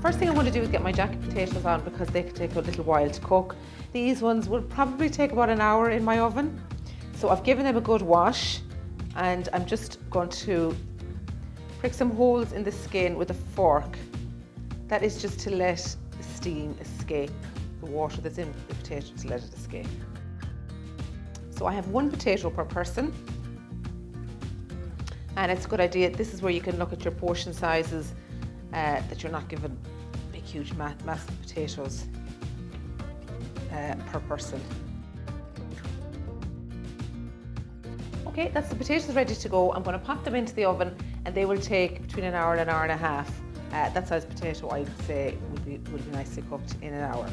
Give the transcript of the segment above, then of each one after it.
First thing I want to do is get my jacket potatoes on because they can take a little while to cook. These ones will probably take about an hour in my oven. So I've given them a good wash and I'm just going to prick some holes in the skin with a fork. That is just to let the steam escape, the water that's in the potato, to let it escape. So I have 1 potato per person. And it's a good idea. This is where you can look at your portion sizes, that you're not given big, huge, massive potatoes per person. Okay, that's the potatoes ready to go. I'm going to pop them into the oven and they will take between an hour and an hour and a half. That size potato, I would say, will be nicely cooked in an hour.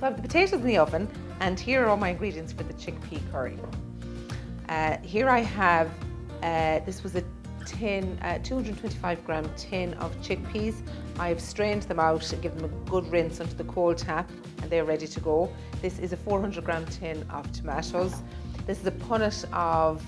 So I have the potatoes in the oven and here are all my ingredients for the chickpea curry. Here I have, this was a 225 gram tin of chickpeas. I've strained them out and given them a good rinse under the cold tap and they're ready to go. This is a 400 gram tin of tomatoes. This is a punnet of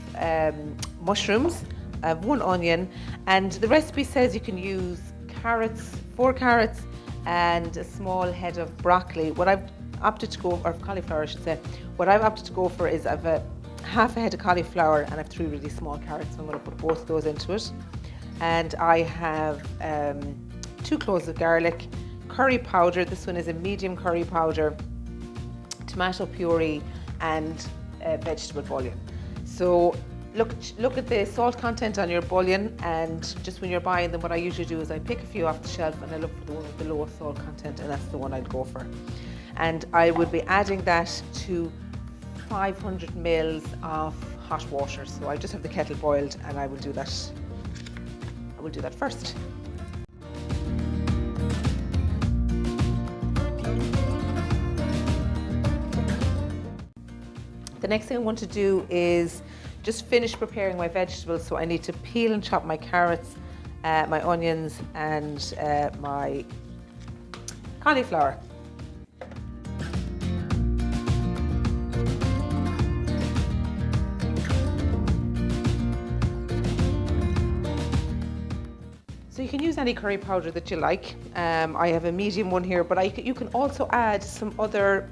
mushrooms, 1 onion, and the recipe says you can use carrots, 4 carrots and a small head of broccoli. What I've opted to go, or cauliflower I should say, what I've opted to go for is I've half a head of cauliflower and I have 3 really small carrots, so I'm going to put both of those into it. And I have 2 cloves of garlic, curry powder, this one is a medium curry powder, tomato puree and vegetable bouillon. So look at the salt content on your bouillon, and just when you're buying them, what I usually do is I pick a few off the shelf and I look for the one with the lowest salt content, and that's the one I'd go for. And I would be adding that to 500 mils of hot water. So I just have the kettle boiled and I will do that first. The next thing I want to do is just finish preparing my vegetables. So I need to peel and chop my carrots, my onions and my cauliflower. So you can use any curry powder that you like. I have a medium one here, but you can also add some other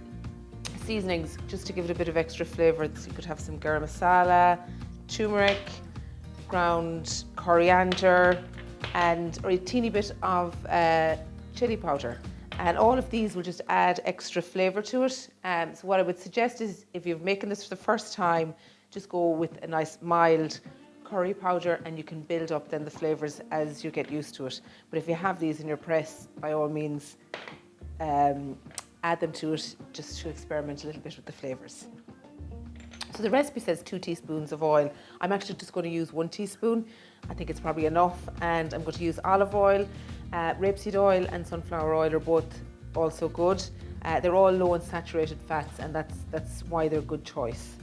seasonings just to give it a bit of extra flavour. So you could have some garam masala, turmeric, ground coriander, or a teeny bit of chili powder. And all of these will just add extra flavour to it. So what I would suggest is, if you're making this for the first time, just go with a nice mild curry powder and you can build up then the flavours as you get used to it. But if you have these in your press, by all means, add them to it just to experiment a little bit with the flavours. So the recipe says 2 teaspoons of oil. I'm actually just going to use 1 teaspoon. I think it's probably enough. And I'm going to use olive oil, rapeseed oil and sunflower oil are both also good. They're all low in saturated fats, and that's why they're a good choice.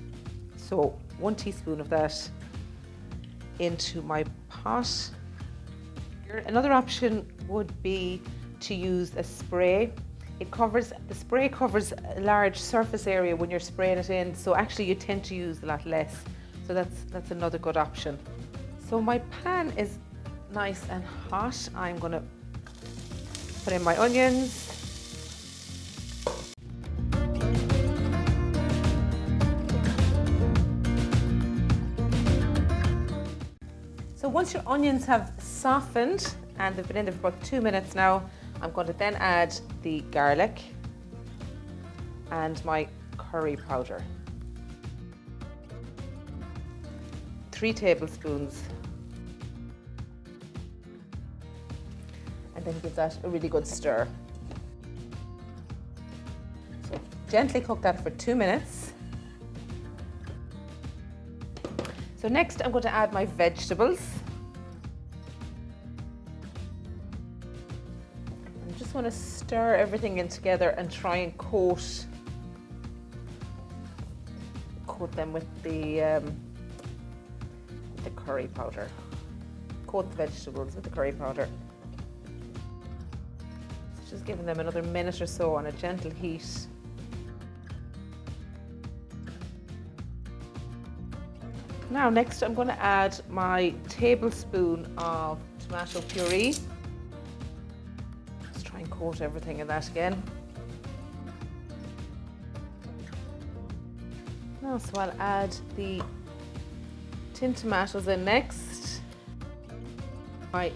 So 1 teaspoon of that into my pot. Another option would be to use a spray. The spray covers a large surface area when you're spraying it in, so actually you tend to use a lot less. So that's another good option. So my pan is nice and hot. I'm going to put in my onions. So once your onions have softened, and they've been in there for about 2 minutes now, I'm going to then add the garlic and my curry powder. 3 tablespoons. And then give that a really good stir. So gently cook that for 2 minutes. So next I'm going to add my vegetables. I just want to stir everything in together and try and coat them with the curry powder. Coat the vegetables with the curry powder. So just giving them another minute or so on a gentle heat. Now next I'm going to add my tablespoon of tomato puree. Let's try and coat everything in that again. Now, so I'll add the tin tomatoes in next. A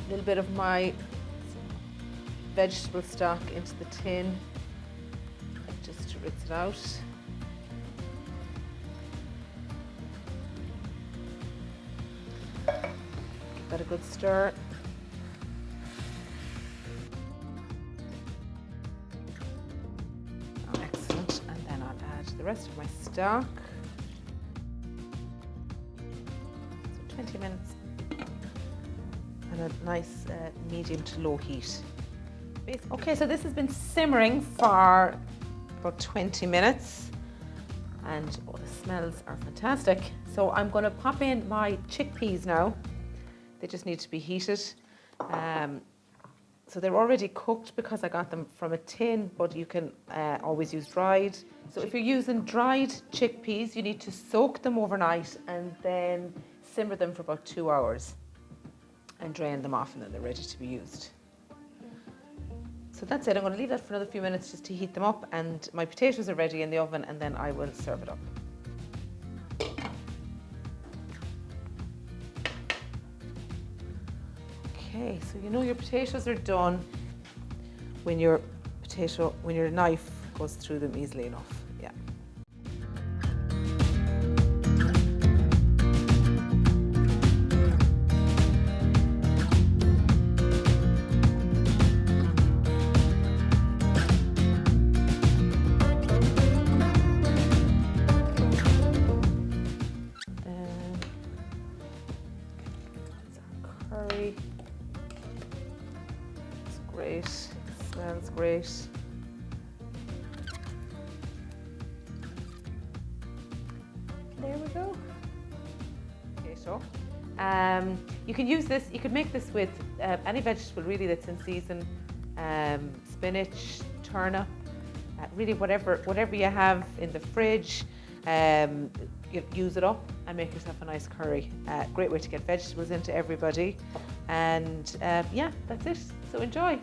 little bit of my vegetable stock into the tin, just to rinse it out. Give that a good stir. Oh, excellent. And then I'll add the rest of my stock. So 20 minutes. And a nice medium to low heat. Okay, so this has been simmering for about 20 minutes and the smells are fantastic. So I'm going to pop in my chickpeas now. They just need to be heated. So they're already cooked because I got them from a tin, but you can always use dried. So if you're using dried chickpeas, you need to soak them overnight and then simmer them for about 2 hours. And drain them off, and then they're ready to be used. So that's it. I'm going to leave that for another few minutes just to heat them up, and my potatoes are ready in the oven, and then I will serve it up. Okay, so you know your potatoes are done when your knife goes through them easily enough. Yeah. Curry. It's great. It smells great. There we go. Potato. You can use this. You could make this with any vegetable really that's in season. Spinach, turnip, really whatever you have in the fridge. You use it up and make yourself a nice curry. Great way to get vegetables into everybody. And yeah, that's it. So enjoy.